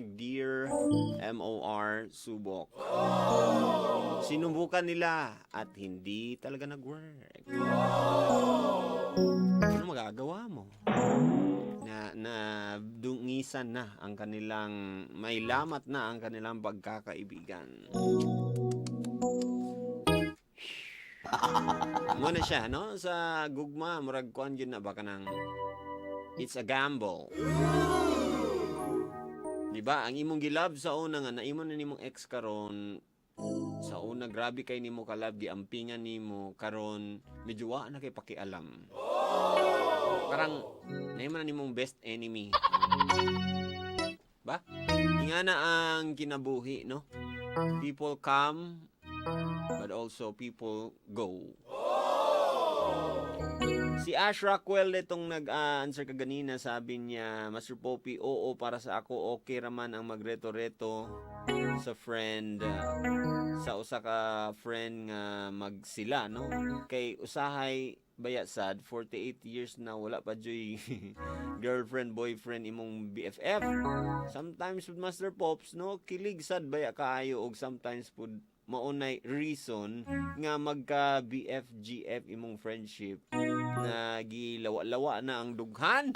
like deer, M-O-R, subok. Sinubukan nila at hindi talaga nag-work. Ano magagawa mo? Na dungisan na ang kanilang, may lamat na ang kanilang pagkakaibigan. Muna siya, no? Sa gugma, murag kuan yun na baka nang it's a gamble. Diba? Ang imong gilab sa una nga, naimon na nimong ex karon sa una, grabe kay nimo kalab, giampingan nimo karon medyo wa na kay pakialam. Parang naimon na nimong best enemy. Ba? Nga na ang kinabuhi, no? People come, but also people go. Si Ash Rockwell itong nag-answer kaganina, sabi niya, Master Popi, oo, para sa ako, okay raman ang magreto-reto sa friend, sa usa ka friend nga magsila, no? Kay usahay baya sad, 48 years na wala pa joy girlfriend, boyfriend, imong BFF. Sometimes with Master Pops, no? Kilig sad baya kaayo, og sometimes pud maunay reason nga magka BFGF imong friendship na gilawa-lawa na ang dughan.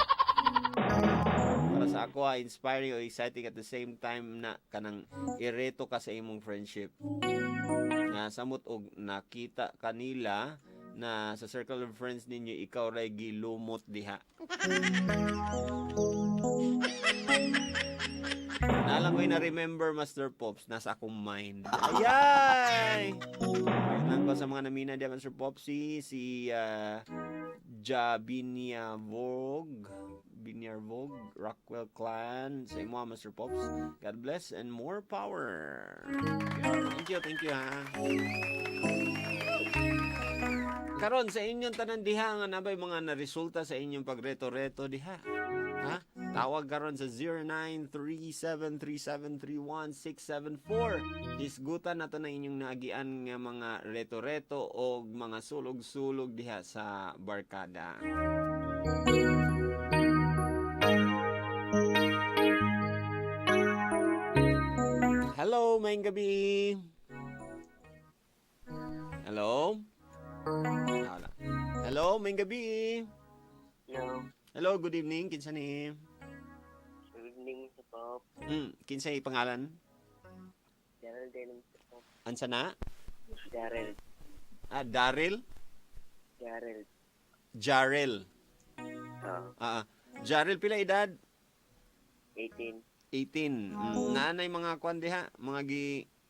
Para sa ako, inspiring o exciting at the same time na kanang ireto ka sa imong friendship. Na samot og nakita kanila na sa circle of friends ninyo ikaw ray gilumot diha. Nalang ko'y na-remember, Master Pops, nasa akong mind. Ayay! Nang ko sa mga namina diya, Master Popsy, si Binyar Vogue, Rockwell Clan, sa imo, Master Pops. God bless and more power. Thank you, ha. Karon sa inyong tanan diha nga nabay mga naresulta sa inyong pagreto-reto diha. Ha? Tawag karon sa 09373731 Hisgutan nato na inyong naagian nga mga reto-reto o mga sulog-sulog diha sa barkada. Hello, maayong gabi. Hello? Hello, maayong gabi. Hello. Hello, good evening. Kinsa ni? Good evening, Mr. Pop. Kinsa yung pangalan? Daryl din, Mr. Pop. Ansa na? Daryl. Daryl? Daryl. Jarrell. Oo. Jarrell, pila edad? 18. 18. Nanay mga kwan diha, mga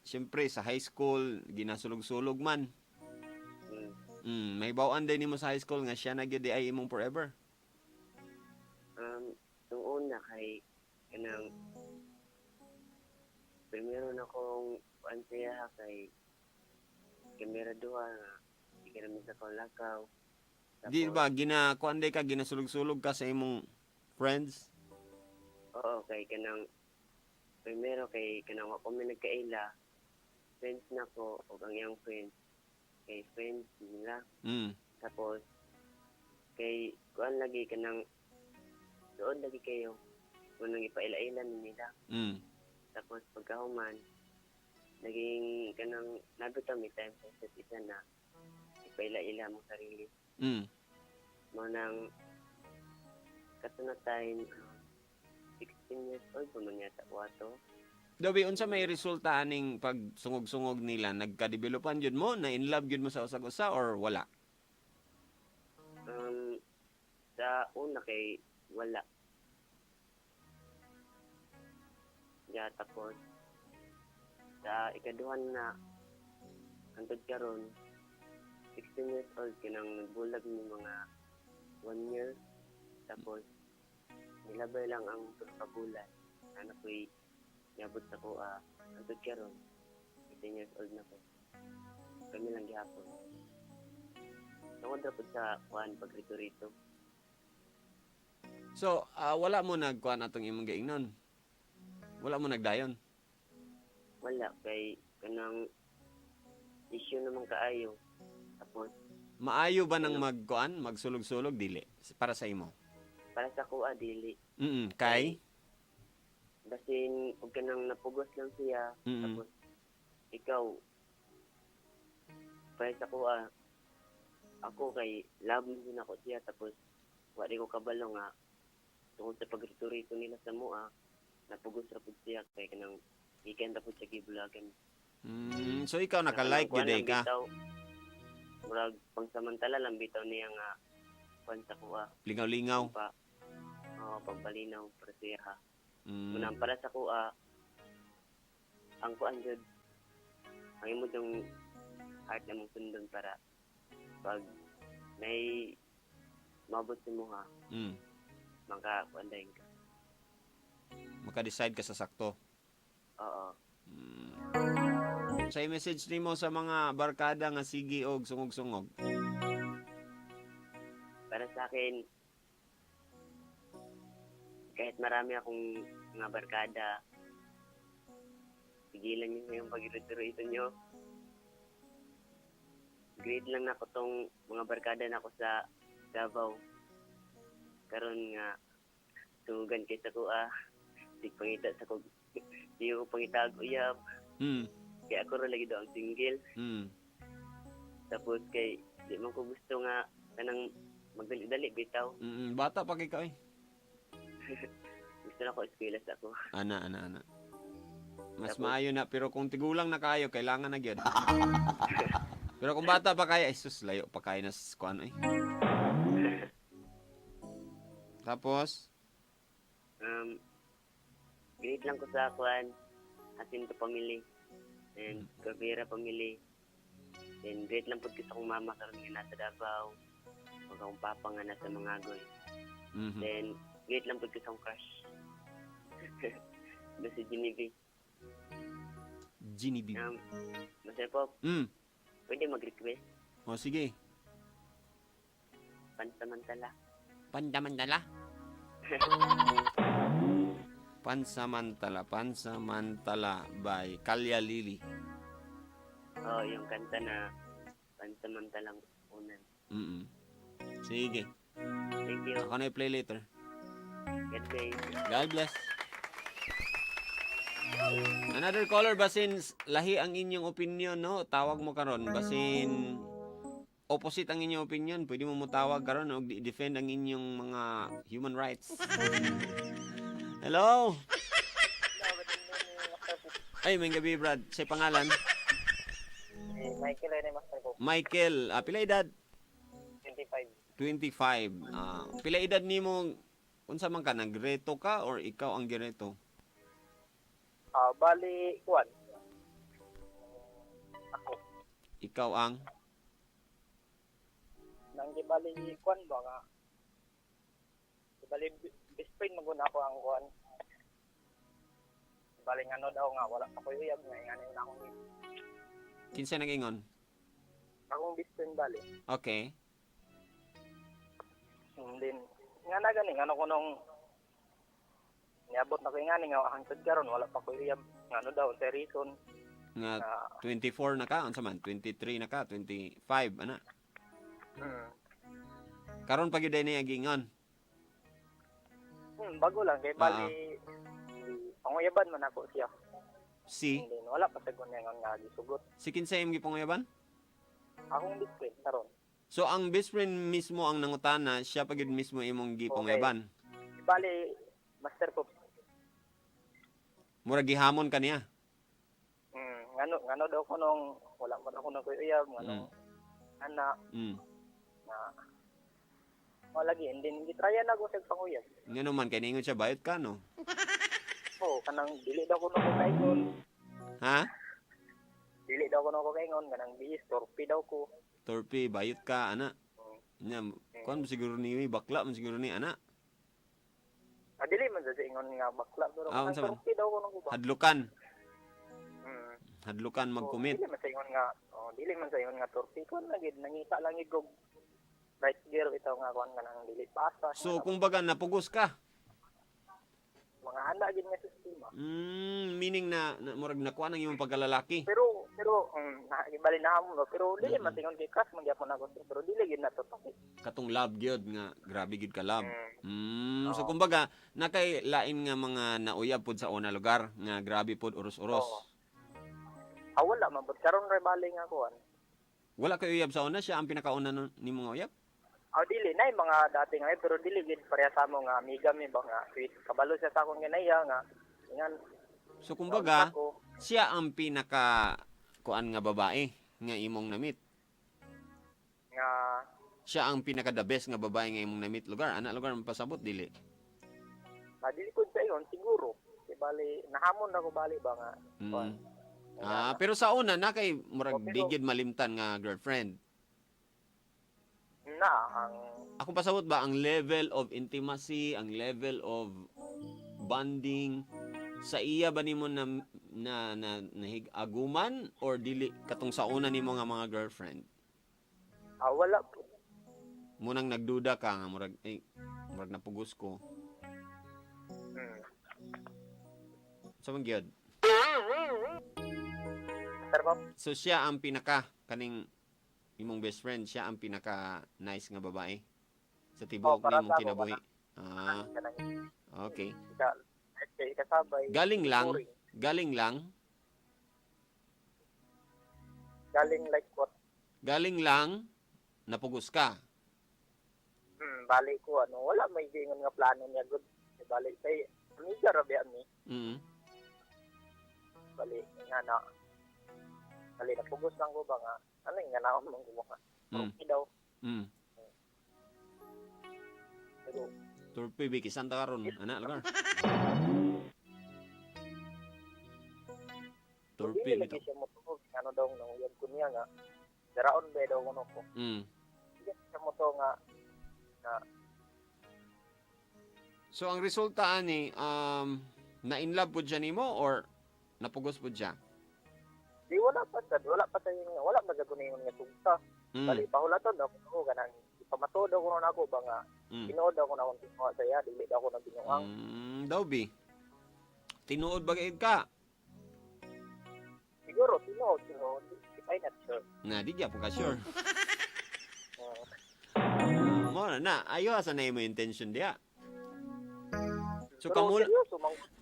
siyempre sa high school, ginasulog-sulog man. May bawaan din nimo sa high school nga siya na gyud ay imong forever. Nung una kay kanang primero na kong ansiya kay kamera duha nga di ka naman sa lakaw. Di ba kuan ka ginasulog-sulog ka sa imong friends? Oo, kay kanang primero kay kanang wa ko may nagkaila. Friends na ko o ang iyang friends. Kay friends nila. Tapos kay kuan lagi kanang doon lagi kayo unang ipaila-ila nila. Tapos pagkahuman naging kanang nabuta may time sa isa't isa na ipaila-ila mo sarili. Mo nang kasunod time 16 years old pa man yata wato. Dabi, unsa may resulta aning pagsungog-sungog nila? Nagka-developan yun mo? Na-inlove yun mo sa usag-usa or wala? Sa una kay wala. Ya, tapos sa ikaduhan na hangtod karon 16 years old kinang nagbulag ni mga 1 year. Tapos nilabay lang ang pagkabulan. Anak ko'y nabot sa ko hangtod karon 18 years old na ko. Kami lang gihapon. Tungod na po sa kuhan pagrito-rito. So, wala mo nagkuhan atong imong gaingnon? Wala mo nagdayon? Wala, kay kanang issue naman kaayo. Tapos, maayo ba nang magkuhan, magsulog-sulog, dili? Para sa imo? para sa kuha, dili. Kay? basin ug kanang napugos lang siya. Tapos ikaw para sa ko ako kay love mo din ako siya, tapos wala ko kabalo nga tungod sa pagrito-rito nila sa mua napugos ra pud siya kay kanang ikan ra pud siya gibulagan. So ikaw naka-like gyud ka. Murag pangsamantala lang bitaw niya nga kwan sa kuha. Lingaw-lingaw. Pagbalinaw para siya ha. Munang para sa kuha, ang kuan jud ang imo yung heart na mong sundon para pag may mabot si mo ha, maka-kuandahin ka. Maka-decide ka sa sakto. Oo. Sa message nimo sa mga barkada nga sige og sungog-sungog. Para sa akin, kahit marami akong mga barkada, pigilan niyo yung pag-irito-rito niyo. Grade lang na ko tong mga barkada na ko sa Davao. Karon nga, tungugan kay sa ko di pangita sa ko, di ko pangitag uyab. Kaya ako rin lagi daw ang single. Tapos kay, di man ko gusto nga, kanang magdali-dali bitaw. Bata pa kay ka eh. Gusto na ko eskwela sa ako. Ana. Mas maayo na, pero kung tigulang na kayo, kailangan na gyud. Pero kung bata pa kaya, sus, layo pa kayo na sa ano eh. Tapos? Grade lang ko sa akuan, Jacinto family, and Caveira family. And grade lang po ko sa akong mama karon nga nasa Davao. Huwag akong papa nga nasa Mangagoy. Then, grade lang po ko sa akong crush. Si Genevieve. Genevieve. Masaya po. Pwede mag-request. O, sige. Pansamantala. Pansamantala by Kalya Lili. Yung kanta na pansamantalang unan. Sige. Thank you. Ako na i-play later. God bless. God bless. Another caller, basin lahi ang inyong opinion, no? Tawag mo karon basin opposite ang inyong opinion, pwede mo mutawag karon og defend ang inyong mga human rights. Hello. Ay, may gabi, Brad. Say pangalan? Michael ay master ko. Michael, pila edad? 25. 25. Pila edad nimo? Unsa man ka, nagreto ka or ikaw ang gireto? Bali, kuwan. Ako. Ikaw ang? Nang gibali kuwan ba nga? Gibali best friend mo ako ang kuwan. Gibali nga daw nga wala pa ko uyab nga ingani na akong Kinsa nag-ingon? akong best friend bali. Okay. Then nga na gani nga ko nung niabot na ko ingani nga hangtod karon wala pa ko uyab nga daw sa reason Nga 24 na ka, unsa man? 23 na ka, 25 ana. Karon pag yun na gingon. Bago lang kay bali panguyaban man ako siya. Si Hindi wala pa sa gunengon nga gisugot. si kinsa imong gipanguyaban? Akong best friend karon. So ang best friend mismo ang nangutana, siya pag yun mismo imong gipanguyaban. Bali master ko. Mura gihamon ka niya. Ngano daw ko nung wala man ako naguyab ngano. Ana na wala gi and then gitryan ako sa panguyab. Ngano man kay ningon siya bayot ka no? Kanang dili daw ko nung kaingon. Ha? Dili daw ko nung kaingon kanang bihis torpe daw ko. Torpe bayot ka ana. Nya kon siguro ni bakla man siguro ni ana. Dili man sa ingon nga bakla pero unsa man? torpe daw ko nung ba. Hadlukan. Hadlukan mag-commit. Dili man sa ingon nga dili man sa ingon nga torpe ko na gid nangita lang igog. Right girl itaw nga kuan kanang dili pasa. So kung baga napugos ka. Mga handa gid nga sistema. meaning na murag nakuha ng imong pagkalalaki. Pero bali na mo no, pero dili man tingon kay crush man gyapon ako, pero dili gid na to topic. Katong love gyud nga grabe gyud ka love. So kumbaga nakay lain nga mga nauyab pud sa una lugar nga grabe pud uros-uros. Wala man bud karon ray bali nga kuan. Wala kay uyab sa una, siya ang pinakauna nimo nga uyab. Dili na mga dati nga pero dili gid pareha sa mo nga amiga mi ba nga sweet. Kabalo siya sa akong ginaya nga ingan. So kumbaga siya ang pinaka kuan nga babae nga imong namit. Nga Siya ang pinaka the best nga babae nga imong namit lugar. Ana lugar mapasabot dili. Dili ko sa iyon siguro. Di bali nahamon ako bali ba nga. Pero sa una na kay murag digid malimtan nga girlfriend. Ako pasabot ba ang level of intimacy, ang level of bonding sa iya ba nimo na nahig-aguman or dili katong sa una nimo nga mga girlfriend? Wala po. Munang nagduda ka nga murag napugos ko. So man gyud. So siya ang pinaka kaning imong best friend, siya ang pinaka nice nga babae sa tibuok nimong kinabuhi. Okay. Galing lang. Galing like what? Galing lang napugos ka. Bali ko wala may gingon nga plano niya good. Bali kay amiga ra ba mi. Bali nga na. Bali napugos lang ko ba nga. Ano nga naon mong gumawa. Okay daw. Pero Turpi biki santa karon ana lugar. Turpi bitaw. Siya mo to ano daw nang uyab ko niya nga. Daraon ba daw kuno ko. Siya mo to nga na. So ang resulta ani na in love pud siya nimo or napugos pud siya? Di wala pa sa kuningon nga tugta. Bali pahulaton ako ganang ipamatuod ako na ako ba nga tinuod ako na akong tinuod sa iya dili ako na binuang. Daw bi. Tinuod ba gid ka? Siguro tinuod I not sure. Na di gyapon ka sure. Mo na ayo asa na imo intention dia.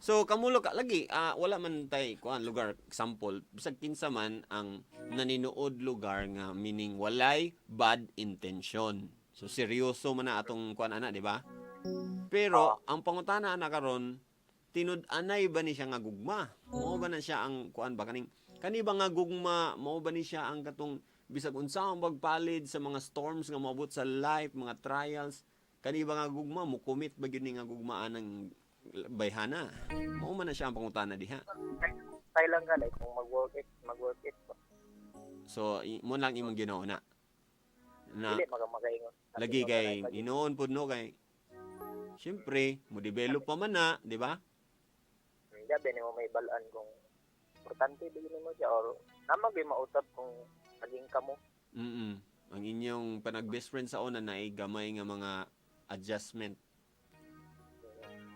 So kamulo ka lagi wala man tay kuan lugar example bisag kinsa man ang naninood lugar nga meaning walay bad intention. So seryoso man na atong kuan ana di ba? Pero ang pangutana ana karon tinud-anay ba ni siya nga gugma? Mao ba na siya ang kuan ba kani ba nga gugma mao ba ni siya ang katong bisag unsa ang magpalid sa mga storms nga moabot sa life, mga trials? Kani ba nga gugma mo commit ba gyud ni nga gugmaan ng bayhana? Mao man na siya ang pangutana diha. Tay lang ka kung mag-work it. So mo lang imong Ginoo na. Dili magamaingon. Lagi kay inoon pud no kay syempre mo develop pa man na, di ba? Gabi ni mo may balaan kung importante ba yun mo siya or namang di mausap kung naging kamo. Ang inyong panag-best friend sa una na ay gamay nga mga adjustment.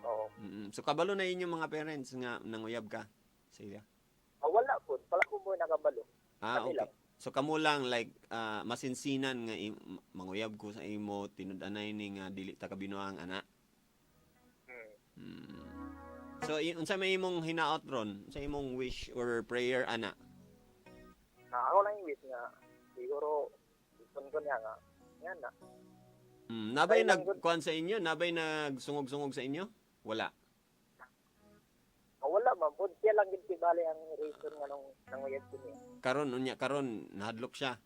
Oo. So kabalo na inyong mga parents nga nanguyab ka sa iya? Wala po. Pala ko mo nakabalo. Okay. So kamo lang like masinsinan nga manguyab ko sa imo tinud-anay ni nga dili ta kabinuang ana. So unsa may imong hinaot ron? Sa imong wish or prayer ana? Ako lang wish nga siguro gusto ko niya nga yan na. Nabay nagkuan sa inyo? Nabay nagsungog-sungog sa inyo? Wala. Wala man pud siya lang gid bali ang reason nga nang nanguyab ko niya. Karon nahadlok siya.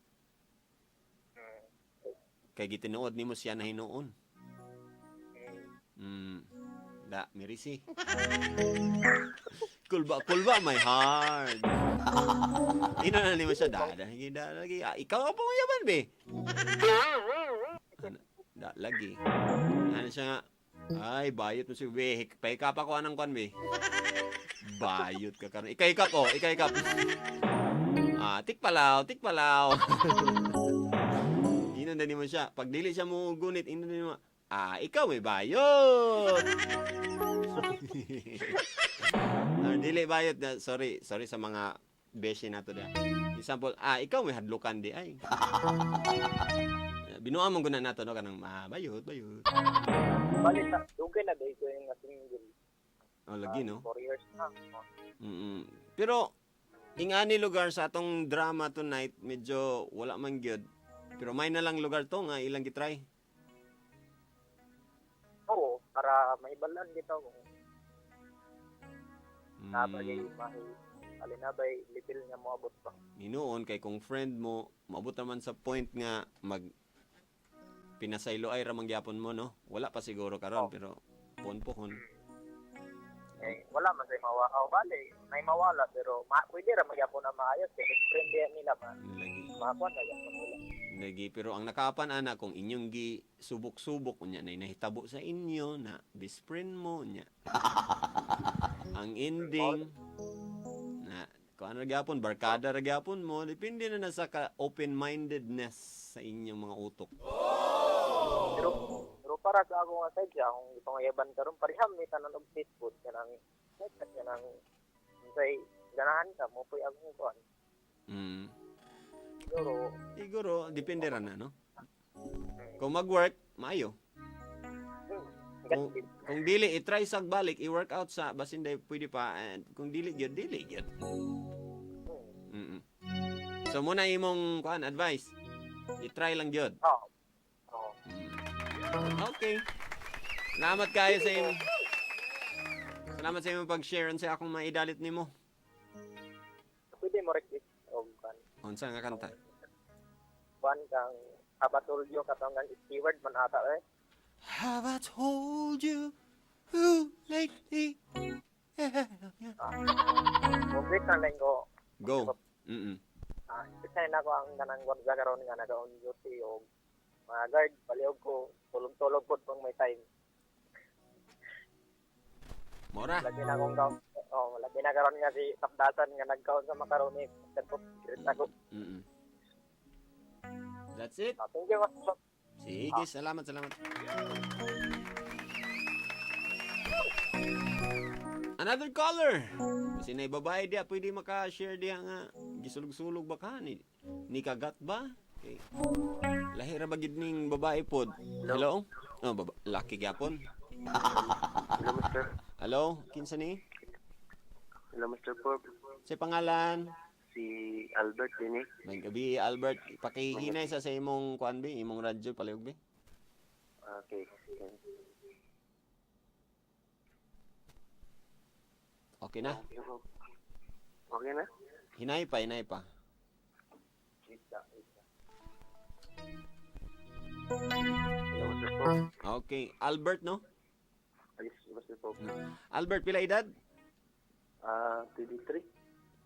Kay gitinuod nimo siya na hinuon. Da mirisi. Kulba my heart. Ino na nimo siya lagi. Ikaw ang panguyaban be. Da lagi. Ano siya nga? Ay, bayot mo si be. Paikap ako anang kwan be. Bayot ka karon. Ikaykap. Tikpalaw. Ino na nimo siya. Pag dili siya mo gunit, ino na nimo. Ikaw may bayot. Dili bayot na, sorry sa mga beshi nato da. Example, ikaw may hadlukan di ay. Binuang mong guna nato no kanang bayot. Bali na, dugay na dahil ko yung single. Lagi no. 4 years na. Pero ingani lugar sa atong drama tonight medyo wala man gyud. Pero may na lang lugar to nga ilang gitry. Oo, para maibalan dito kung nabagay alinabay level niya moabot pa. Minuon kay kung friend mo maabot naman sa point nga pinasaylo ay ramang gyapon mo no. Wala pa siguro karon pero pohon. Wala man say bali, may mawala pero pwede ra magyapon na maayos kay friend nila man. Makakuan na gyapon nila. Lagi pero ang nakapan ana kung inyong gi subok-subok unya na nahitabo sa inyo na best friend mo nya. Ang ending na kung ano gyapon barkada ra gyapon mo depende na sa open-mindedness sa inyong mga utok. Pero para sa ako nga side kung ipangayaban karon pariham ni tanan og Facebook kanang say ganahan ka mo puy akong kuan. Siguro depende ra na no. Kung mag-work maayo. Kung dili i-try sag balik i-workout sa basin day pwede pa and kung dili gyud. So muna imong kuan advice. I-try lang gyud. Okay. Salamat kayo sa imo. Salamat sa imong pag-share sa akong maidalit nimo. Pwede mo request og kan. Unsa nga kanta? Kuan kang abatulyo katong kang keyword man ata Have I told you lately? Mobile na lang ko. Go. Kasi na ko ang kanang gwardiya karon nga naka-on duty og mga guard paliog ko tulog-tulog pod pang may time. Mora. Lagi na akong kaon. Lagi na karon nga si Tapdasan nga nagkaon sa makaroni. Tapos ako. That's it. Thank you, Master. Sige, salamat. Another caller. Kasi na babae dia pwede maka-share dia nga gisulog-sulog ba ka ni kagat ba? Okay. Lahi ra ba gid ning babae pod? Hello? Laki gyapon. Hello, Mr. Hello, kinsa ni? Hello, Mr. Pop. Sa pangalan? Si Albert din eh. May gabi, Albert. Pakihinay sa imong kuan bi, imong radyo palihog bi. Okay. Okay na? Okay na? Hinay pa. Hello, Mr. Pop. Okay, Albert no? Yes, Mr. Pop. Albert, pila edad? 23.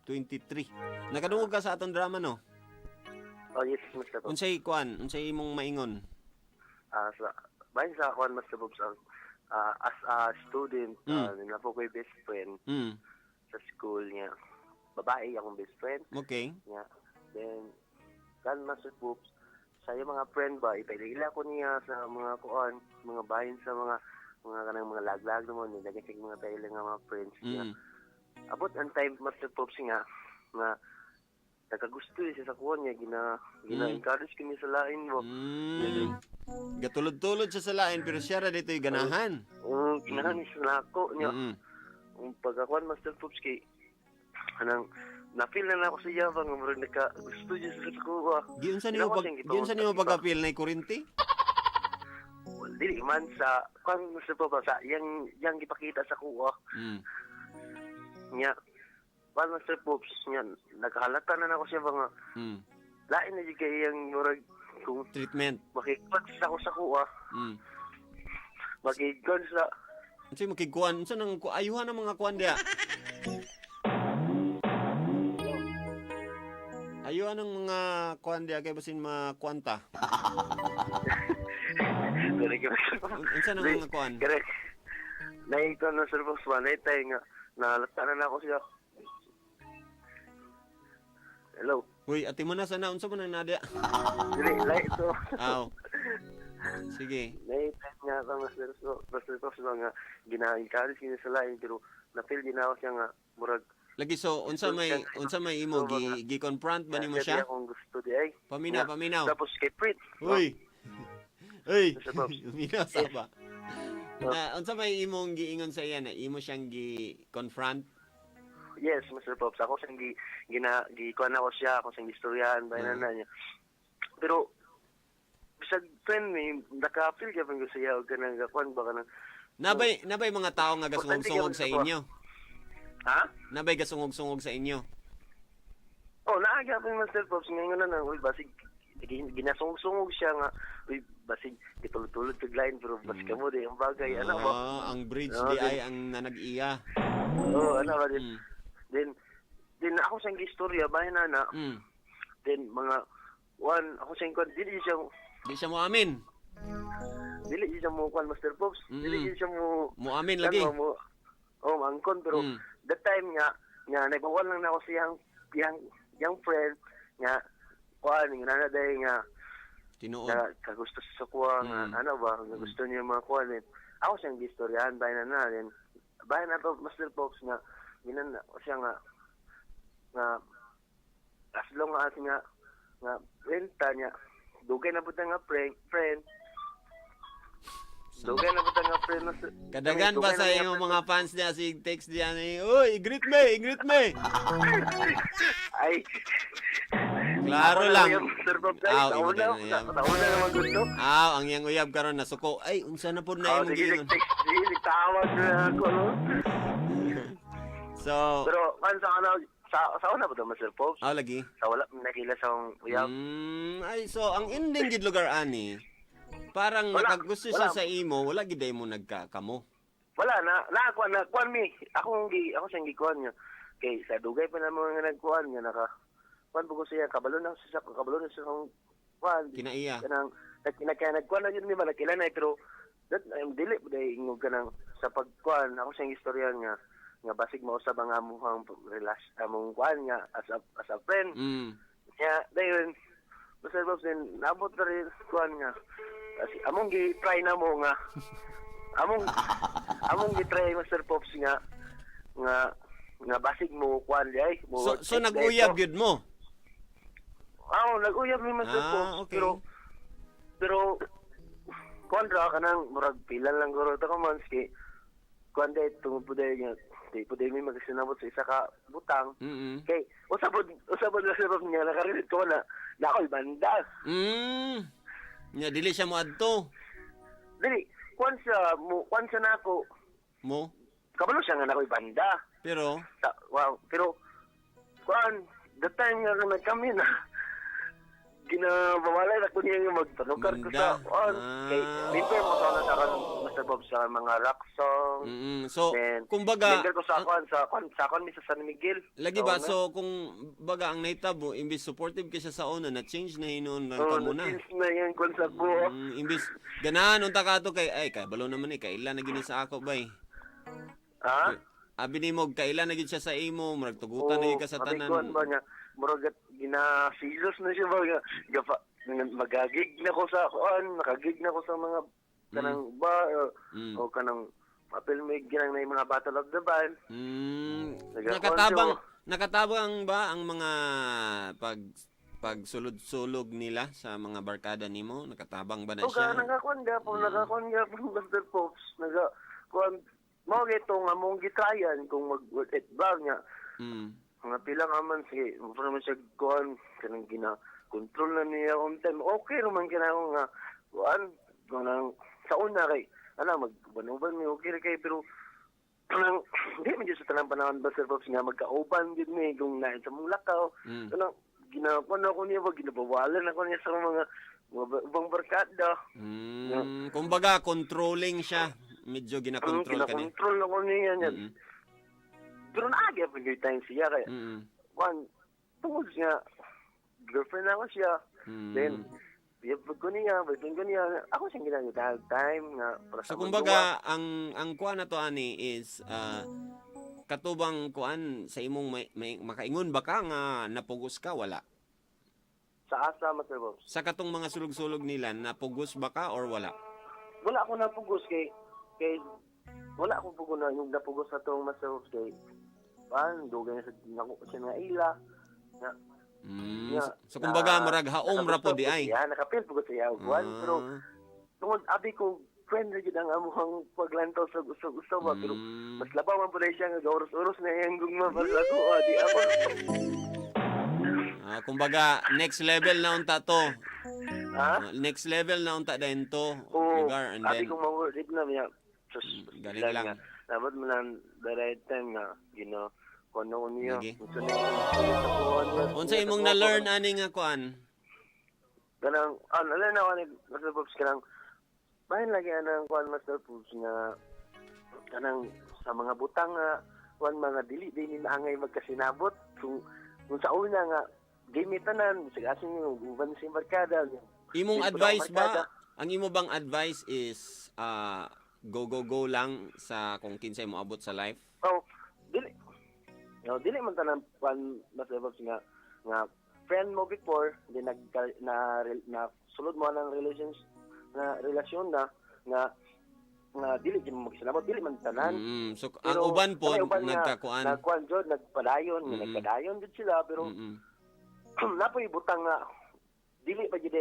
23. Nakadungog ka sa atong drama no? Oh, yes, Mr. Pop. Unsay imong maingon? Bayan sa ako, Mr. Pop, as a student, na po ko yung best friend sa school niya. Babae akong best friend. Okay. Yeah. Then, Mr. Pop, sa yung mga friend ba, ipailagila ko niya sa mga kuan, mga bayan sa mga kanang mga laglag naman, nilagay sa mga tayo nga mga friends niya. Abot ang time, Master Pops nga nagkagusto siya sa kuha niya, gina-encourage kami sa lain mo. Gatulod-tulod siya sa lain, pero siya ra dito yung ganahan. Ganahan niya sa lako niya. Pagkakuan, Master Pops, kay na-feel na ako sa iya, bang nagka-gusto niya sa kuha. Giunsa niyo pag-appeal na kurinti? Dili man sa Master Pops, sa yang gipakita sa kuha. Nya Master Pops nya naghalata na ako siya mga lain na jud kay yang murag kung treatment makikot sa ako sa kuha makikot sa unsay makikuan unsa nang ayuhan ang mga kuan dia ayuhan ang mga kuan dia kay basin makwanta unsa nang mga kuan correct naito na Sir Pops manay tay nga nalatanan ako siya. Hello. Uy, ati mo na sana unsa man na nadia? Dili, light to. Sige. Light nga ta Master Pops nga gina-encourage niya sa lain pero na-feel din ako siya nga murag Lagi so unsa may imo gi-confront ba nimo siya? Kung gusto di ay. Paminaw. Tapos kay Prit. Uy. Uy. Mr. Pops. Minaw sa ba? Unsa may imong giingon sa iya na imo siyang gi-confront? Yes, Mr. Pops. Ako siyang gikuan ako siya, ako siyang istoryahan ba na niya. Pero bisag friend may naka-feel ka bang gusto siya o kanang gakuan ba kanang Nabay mga tao nga gasungog-sungog sa inyo. Ha? Nabay gasungog-sungog sa inyo. Oh, naaga pa yung Mr. Pops ngayon na uy, basig ginasungog-sungog siya nga, uy, basig itulod-tulod tiglain pero basig ka mo di ang bagay, ano ba? Ang bridge di ay ang nanag-iya. Ano ba din? Then ako siyang istorya, bahay na. Then mga ako siyang kwan, dili siya mo amin. Dili siya mo kwan, Mr. Pops. Dili siya mo amin lagi. Mangkon pero that time nga nagbawan lang na ako sa yang friend nga kuan nga day nga tinuod nga kagusto sa kuha nga ano ba nga gusto niya mga kuan ako siyang gistoryahan bayan na rin bayan na to Mr. Pops nga ginan siya nga as long as nga renta niya dugay na pud nga friend dugay na pud nga friend Kadagan pa sa imong mga fans niya si text diyan oy greet me ay klaro lang naman gusto ang iyang uyab karon nasuko ay unsa na pud na imong giingon tawag na ako no so pero kan sa una ba ito, Mr. Pops? lagi sa wala nakila sa uyab ay so ang ending gid lugar ani parang nakagusto siya sa imo wala gid mo nagkakamo wala na kuan mi ako siyang gikuan niya kay sa dugay pa naman nga nagkuan niya kuan po siya kabalo na siya kuan kinaiya kanang nagkuan na yun mi ba nakilala pero dili buday ingog kanang sa pagkuan ako siyang istorya nga basig mausab ang among among kuan nga as a friend dayon Mr. Pops din nabot na rin kuan nga kasi among gi-try na mo nga among gi-try Mr. Pops nga basig mo kuan di ay so nag-uyab gyud mo nag-uyab ni Mr. Pops okay. pero kuan ra kanang murag pilan lang guro ta ka man ski kuan day tungod puday nga puday mi magsinabot sa isa ka butang kay usabod Mr. Pops niya nakarinig ko na ako'y banda nya dili siya mo adto dili kuan sa nako mo kabalo siya nga ako'y banda pero pero kuan the time nga kami na ginabawalay na ko niya yung magtanukar ko sa kay minsan mo sa kan Mr. Bob sa mga rock song so kumbaga ko sa kon mi sa San Miguel lagi ba so kung baga ang naitabo imbis supportive ka siya sa una na change na hinon lang ka muna change na yung konsa ko imbis ganahan unta ka to kay balo naman kaila na gini sa ako bay abi nimo kaila na gid siya sa imo murag tugutan na gid ka sa tanan murag ginasilos na siya ba magagig na ko sa nakagig na ko sa mga kanang bar o kanang mapilmig ginang na yung mga Battle of the Band nakatabang ba ang mga pagsulod-sulog nila sa mga barkada nimo nakatabang ba na siya nakakuan po Mr. Pops nakakuan mo gitong among gitrayan kung mag-worth it ba niya mga pila nga man sige mo naman siya kuan kanang gina-control na niya on time okay naman kinahanglan nga kuan kanang sa una kay magbanuban mi okay kay pero kanang hindi man sa tanang panahon Mr. Pops nga magkauban gid mi kung nain sa mong lakaw kanang ginakuan ako niya ginabawalan ako niya sa mga ubang barkada kumbaga controlling siya medyo gina-control ka niya gina-control ako niya pero naagya pa yung time siya kaya tungod nga girlfriend ako siya then biyapag ko niya ako siyang ginagitag time nga so kumbaga ang kuan na to ani is katubang kuan sa imong may makaingon ba ka nga napugos ka wala sa asa Mr. Bob sa katong mga sulog-sulog nila napugos ba ka or wala wala ako napugos kay wala ko po na yung napugos na itong Master Pops kay dugay na siya nga ila. So kumbaga murag haom ra po di ay. Nakapil po ko siya pero tungod abi ko friend na gid ang amuhang paglantaw sa gusto ba pero mas labaw man po na siya nga oros-oros na yang gugma para sa ako di ako. Kumbaga next level na unta to. Next level na unta din to. Lugar and then abi ko ma-word na niya. Galing lang. Dapat mo lang the right time nga, kung ano niya. Unsa imong na-learn ani nga kuan? Kanang, na ako ni Master Pops, kanang, bahin lagi anang kuan Master Pops nga, kanang, sa mga butang nga, kuan mga dili, di na angay magkasinabot. Kung sa una nga, gimitanan, sigasin yung uban si barkada. Imong advice ba? Ang imo bang advice is, go lang sa kung kinsay mo abot sa life? Dili man tanan pan Master Pops nga friend mo before din na sulod mo ng relasyon na dili din mo magsinabot dili man tanan. So ang uban po nagkakuan. Nagkuan jud nagpadayon jud sila pero napoy butang nga dili pa jud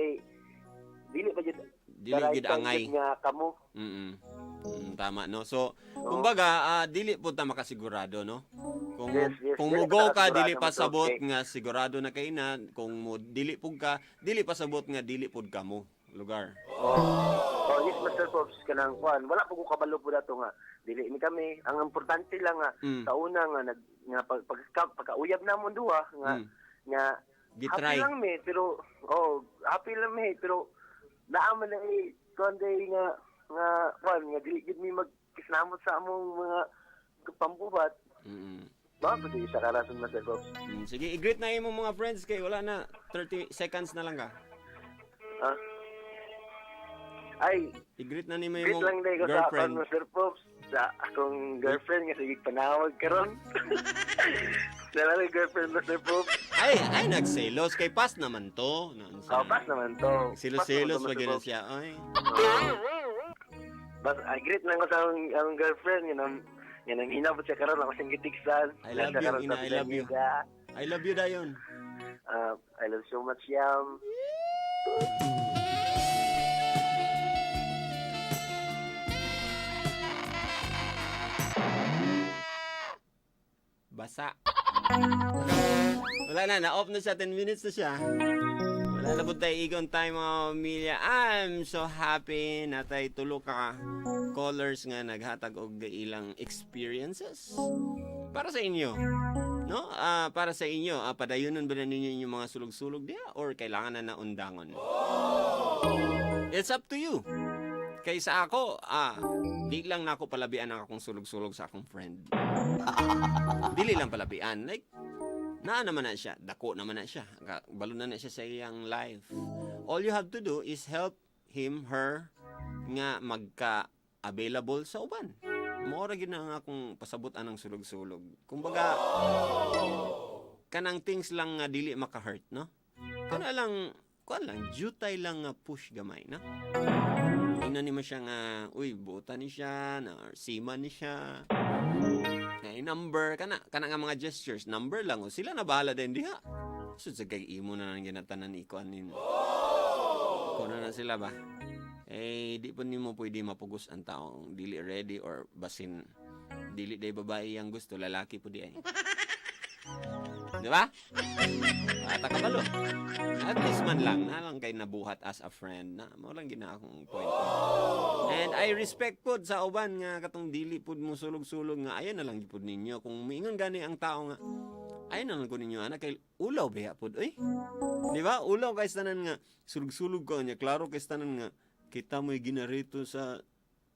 angay nga kamo. Tama no. So kumbaga dili po ta makasigurado no. Kung Dili mugo ka sigurado, dili pa sabot okay. nga sigurado na kay na kung mo dili pud ka dili pa sabot nga dili pud kamo lugar. Yes Master Pops kanang kuan wala po ko kabalo po dato nga dili mi kami ang importante lang nga sa una nga pagkauyab namon duha nga gitry. Happy lang mi pero naaman na kuan day nga kuan nga dili gid mi magkisnamot sa among mga pambubat. Ba pud isa ka rason Master Pops. Sige, i-greet na imong mga friends kay wala na 30 seconds na lang ka. Ay, i-greet na nimo greet imong lang day ko sa girlfriend. akong Master Pops sa akong girlfriend nga sige panawag karon. Dala girlfriend Master Pops. Ay nagselos kay pas naman to. Pas naman to. Selos wag na siya. Ay. Bas, greet lang ko sa akong girlfriend nga nang hinabot siya karon ako siyang gitiksan. I love you, Ina. I love you. I love you dayon. I love so much, Yam. Basa. Wala na-off na siya. 10 minutes na siya. Wala na po tayo igon time mga pamilya. I'm so happy na tayo tulo ka callers nga naghatag og ilang experiences para sa inyo. No? Para sa inyo, padayunon ba na ninyo yung mga sulog-sulog diya or kailangan na naundangon? It's up to you. Kaysa ako, di lang na ako palabian ang akong sulog-sulog sa akong friend. Dili lang palabian. Like, naman na siya. Dako naman na siya. Balo na siya sa iyang life. All you have to do is help him, her, nga magka-available sa uban. Maura gid na nga akong pasabutan ng sulog-sulog. Kumbaga, kanang things lang nga dili maka-hurt, no? Kana lang, jutay lang nga push gamay, no? Ina ni siya nga, buutan ni siya, seaman ni siya. Ngay number, kana nga mga gestures, number lang, sila na bahala din diha. So, sa kay imo na nang ginatanan ni Ikuan Kuno na sila ba? Di po nimo pwede mapugos ang taong dili ready or basin dili day babae ang gusto, lalaki po di ay. Di ba? Ata kabalo. At least man lang, nalang kay nabuhat as a friend na mo lang gina akong point. And I respect pod sa uban nga katong dili pod mo sulog-sulog nga ayan na lang pod ninyo kung miingon gani ang tao nga ayan na lang ko ninyo anak kay ulaw ba pod oy. Di ba? Ulaw kay tanan nga sulog-sulog ko nya klaro kay tanan nga kita mo'y ginarito sa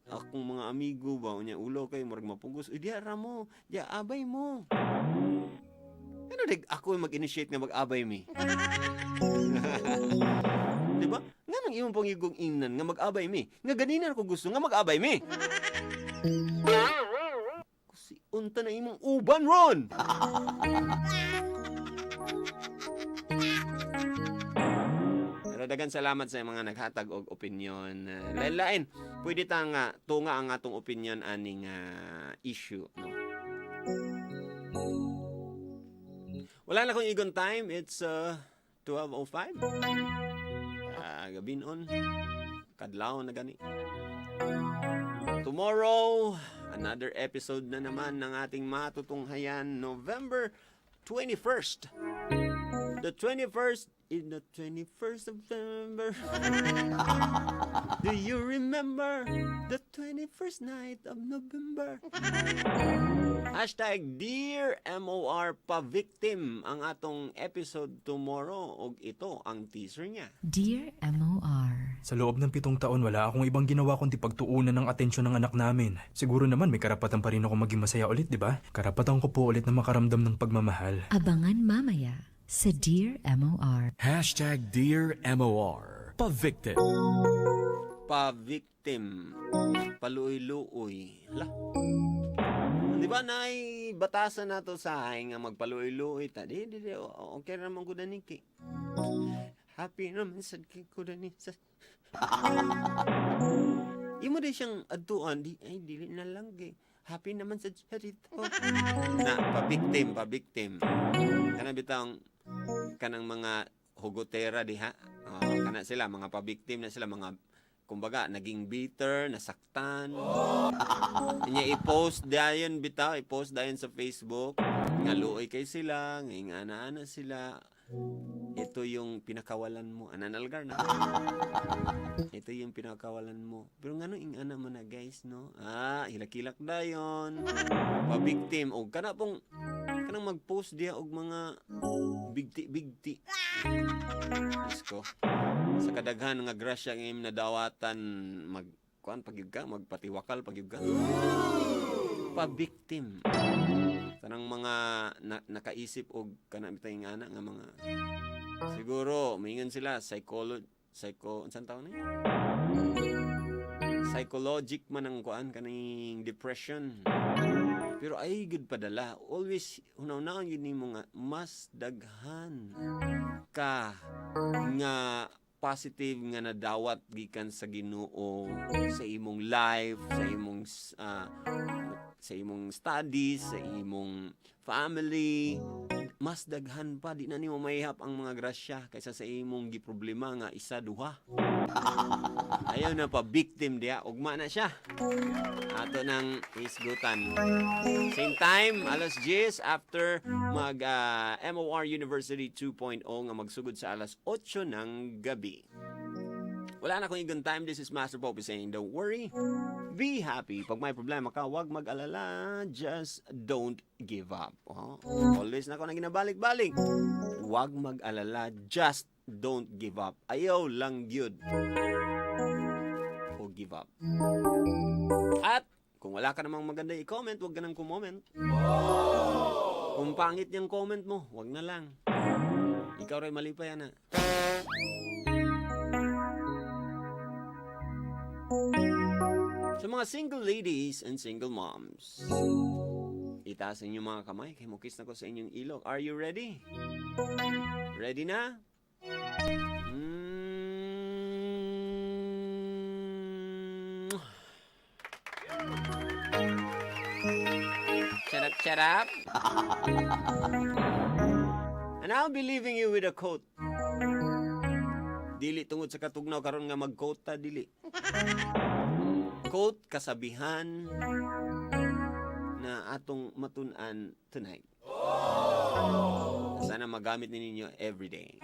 akong mga amigo ba nya ulaw kay murag mapugos uy diya ra mo diya abay mo. Ano dig ako mag-initiate nga mag-abay mi. Di ba? Nga nang imong pangigong ingnan nga mag-abay mi. Nga ganina ako gusto nga mag-abay mi. Kasi unta na imong uban ron. Pero dagan salamat sa mga naghatag og opinion. Lain-lain, pwede ta nga tunga ang atong opinion aning issue, no? Wala na akong igon time. It's 12:05. Gabinon. Kadlaw na gani. Tomorrow, another episode na naman ng ating matutunghayan, November 21st. The 21st in the 21st of November. Do you remember the 21st night of November? Hashtag Dear MOR Pa-Victim ang atong episode tomorrow og ito ang teaser niya. Dear MOR, Sa loob ng 7 taon, wala akong ibang ginawa kundi pagtuunan ng atensyon ng anak namin. Siguro naman may karapatan pa rin ako maging masaya ulit, di ba? Karapatan ko po ulit na makaramdam ng pagmamahal. abangan mamaya sa Dear MOR. Hashtag Dear MOR Pa-Victim. Pa-victim. Paluoy-luoy. Hala. Di ba nay batasan nato sa nga magpaluoy-luoy ta? Di. Okay naman ko na niki. Happy naman sad ko na ni sa... Imo din siyang aduan. Dili na lang eh. Happy naman sa charito. Na, pa-victim. Kana bitang kanang mga hugotera diha. Kana sila, mga pa-victim na sila, mga kumbaga, naging bitter, nasaktan. Inya i-post dayon bitaw, i-post dayon sa Facebook. Nga luoy kay sila, nga ana sila. Ito yung pinakawalan mo. Ananalgar na. Ito yung pinakawalan mo. Pero nga no, ingana mo na guys, no? Hilak-hilak dayon. Pa-victim. O kana pong, kanang mag-post diya og mga bigti. Diyos ko. Sa kadaghan nga grasya ng imong nadawatan magpatiwakal pagyud ka. Pa-victim. Tanang mga nakaisip og kana bitay nga ana nga mga siguro mingon sila unsan tawon ni? Psychologic man ang kuan kaning depression. Pero ay good padala. Always hunaw-hunaw yun nimo nga mas daghan ka nga positive nga nadawat gikan sa Ginoo sa imong life, sa imong studies, sa imong family. Mas daghan pa, di na nimo mahihap ang mga grasya kaysa sa imong giproblema nga isa duha. Ayaw na pa victim diya, ugma na siya. Ato nang isgutan. Same time, alas 10 after mag MOR University 2.0 nga magsugod sa alas 8 ng gabi. Wala na akong igon time. This is Master Popi saying, don't worry, be happy. Pag may problema ka, huwag mag-alala. Just don't give up. Always na ako na ginabalik-balik. Huwag mag-alala. Just don't give up. Ayaw lang yun. O give up. At kung wala ka namang maganda i-comment, huwag ka nang kumoment. Kung pangit niyang comment mo, huwag na lang. Ikaw rin mali pa yan, ha? Sa mga single ladies and single moms, itaas inyong mga kamay. Kaya mukis na ko sa inyong ilog. Are you ready? Ready na? Shut up. And I'll be leaving you with a quote. Dili tungod sa katugnaw karon nga mag-quote ta, dili. Quote, kasabihan na atong matun-an tonight. Sana magamit ninyo everyday.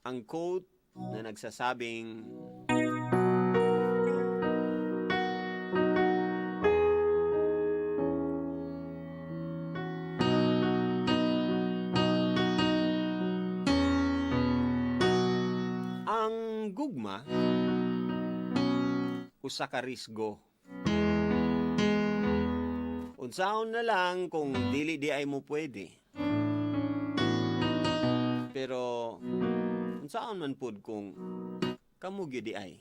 Ang quote na nagsasabing, ang gugma usa ka risgo. Unsaon na lang kung dili di ay mo pwede. Pero unsaon man pud kung kamo gyud di ay.